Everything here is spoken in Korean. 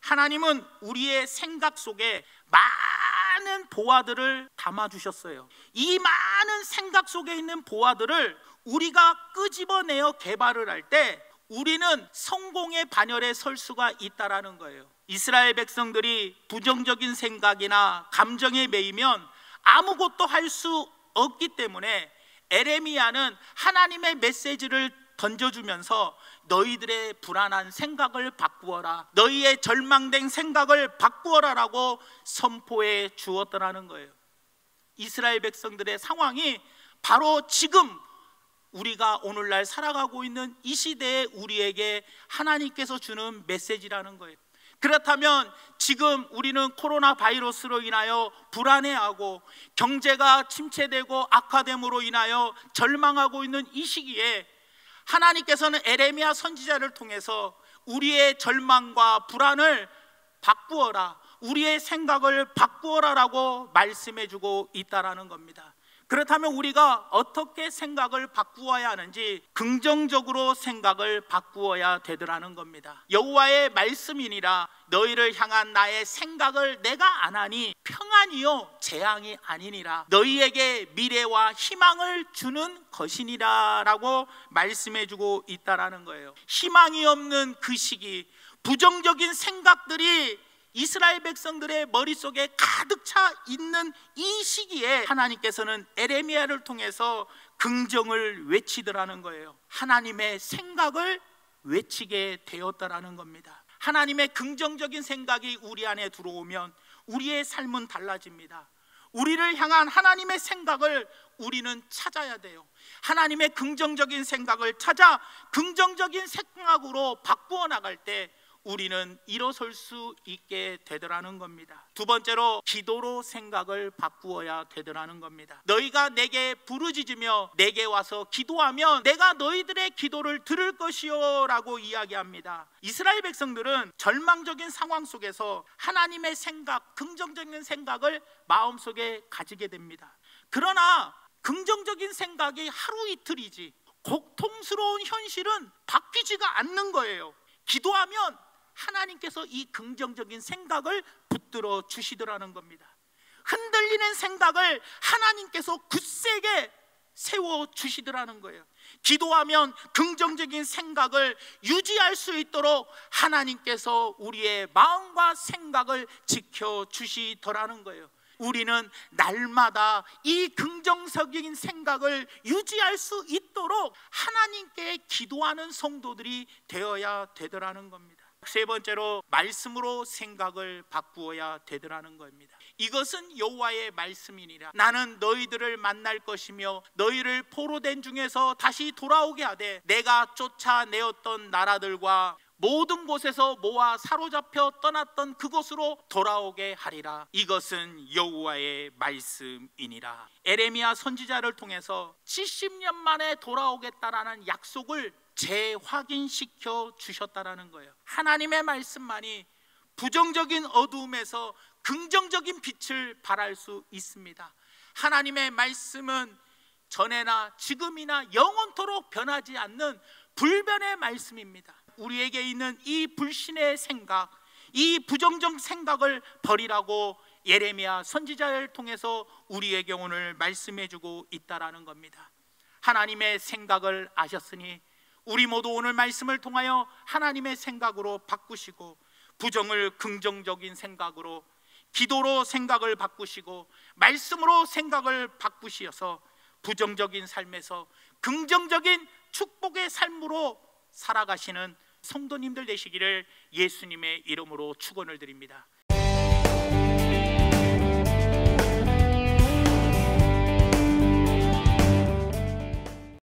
하나님은 우리의 생각 속에 많은 보화들을 담아주셨어요. 이 많은 생각 속에 있는 보화들을 우리가 끄집어내어 개발을 할 때 우리는 성공의 반열에 설 수가 있다라는 거예요. 이스라엘 백성들이 부정적인 생각이나 감정에 매이면 아무것도 할 수 없기 때문에 에레미야는 하나님의 메시지를 던져주면서 너희들의 불안한 생각을 바꾸어라, 너희의 절망된 생각을 바꾸어라 라고 선포해 주었더라는 거예요. 이스라엘 백성들의 상황이 바로 지금 우리가 오늘날 살아가고 있는 이 시대에 우리에게 하나님께서 주는 메시지라는 거예요. 그렇다면 지금 우리는 코로나 바이러스로 인하여 불안해하고 경제가 침체되고 악화됨으로 인하여 절망하고 있는 이 시기에 하나님께서는 에레미야 선지자를 통해서 우리의 절망과 불안을 바꾸어라, 우리의 생각을 바꾸어라 라고 말씀해 주고 있다라는 겁니다. 그렇다면 우리가 어떻게 생각을 바꾸어야 하는지 긍정적으로 생각을 바꾸어야 되더라는 겁니다. 여호와의 말씀이니라 너희를 향한 나의 생각을 내가 안 하니 평안이요 재앙이 아니니라, 너희에게 미래와 희망을 주는 것이니라 라고 말씀해 주고 있다라는 거예요. 희망이 없는 그 시기, 부정적인 생각들이 이스라엘 백성들의 머릿속에 가득 차 있는 이 시기에 하나님께서는 에레미야를 통해서 긍정을 외치더라는 거예요. 하나님의 생각을 외치게 되었다라는 겁니다. 하나님의 긍정적인 생각이 우리 안에 들어오면 우리의 삶은 달라집니다. 우리를 향한 하나님의 생각을 우리는 찾아야 돼요. 하나님의 긍정적인 생각을 찾아 긍정적인 생각으로 바꾸어 나갈 때 우리는 일어설 수 있게 되더라는 겁니다. 두 번째로 기도로 생각을 바꾸어야 되더라는 겁니다. 너희가 내게 부르짖으며 내게 와서 기도하면 내가 너희들의 기도를 들을 것이요 라고 이야기합니다. 이스라엘 백성들은 절망적인 상황 속에서 하나님의 생각, 긍정적인 생각을 마음속에 가지게 됩니다. 그러나 긍정적인 생각이 하루 이틀이지 고통스러운 현실은 바뀌지가 않는 거예요. 기도하면 하나님께서 이 긍정적인 생각을 붙들어 주시더라는 겁니다. 흔들리는 생각을 하나님께서 굳세게 세워 주시더라는 거예요. 기도하면 긍정적인 생각을 유지할 수 있도록 하나님께서 우리의 마음과 생각을 지켜 주시더라는 거예요. 우리는 날마다 이 긍정적인 생각을 유지할 수 있도록 하나님께 기도하는 성도들이 되어야 되더라는 겁니다. 세 번째로 말씀으로 생각을 바꾸어야 되더라는 겁니다. 이것은 여호와의 말씀이니라 나는 너희들을 만날 것이며 너희를 포로된 중에서 다시 돌아오게 하되 내가 쫓아내었던 나라들과 모든 곳에서 모아 사로잡혀 떠났던 그곳으로 돌아오게 하리라. 이것은 여호와의 말씀이니라. 에레미야 선지자를 통해서 70년 만에 돌아오겠다라는 약속을 재확인시켜 주셨다라는 거예요. 하나님의 말씀만이 부정적인 어두움에서 긍정적인 빛을 발할 수 있습니다. 하나님의 말씀은 전에나 지금이나 영원토록 변하지 않는 불변의 말씀입니다. 우리에게 있는 이 불신의 생각, 이 부정적 생각을 버리라고 예레미야 선지자를 통해서 우리에게 오늘 말씀해 주고 있다라는 겁니다. 하나님의 생각을 아셨으니 우리 모두 오늘 말씀을 통하여 하나님의 생각으로 바꾸시고 부정을 긍정적인 생각으로, 기도로 생각을 바꾸시고 말씀으로 생각을 바꾸시어서 부정적인 삶에서 긍정적인 축복의 삶으로 살아가시는 성도님들 되시기를 예수님의 이름으로 축원을 드립니다.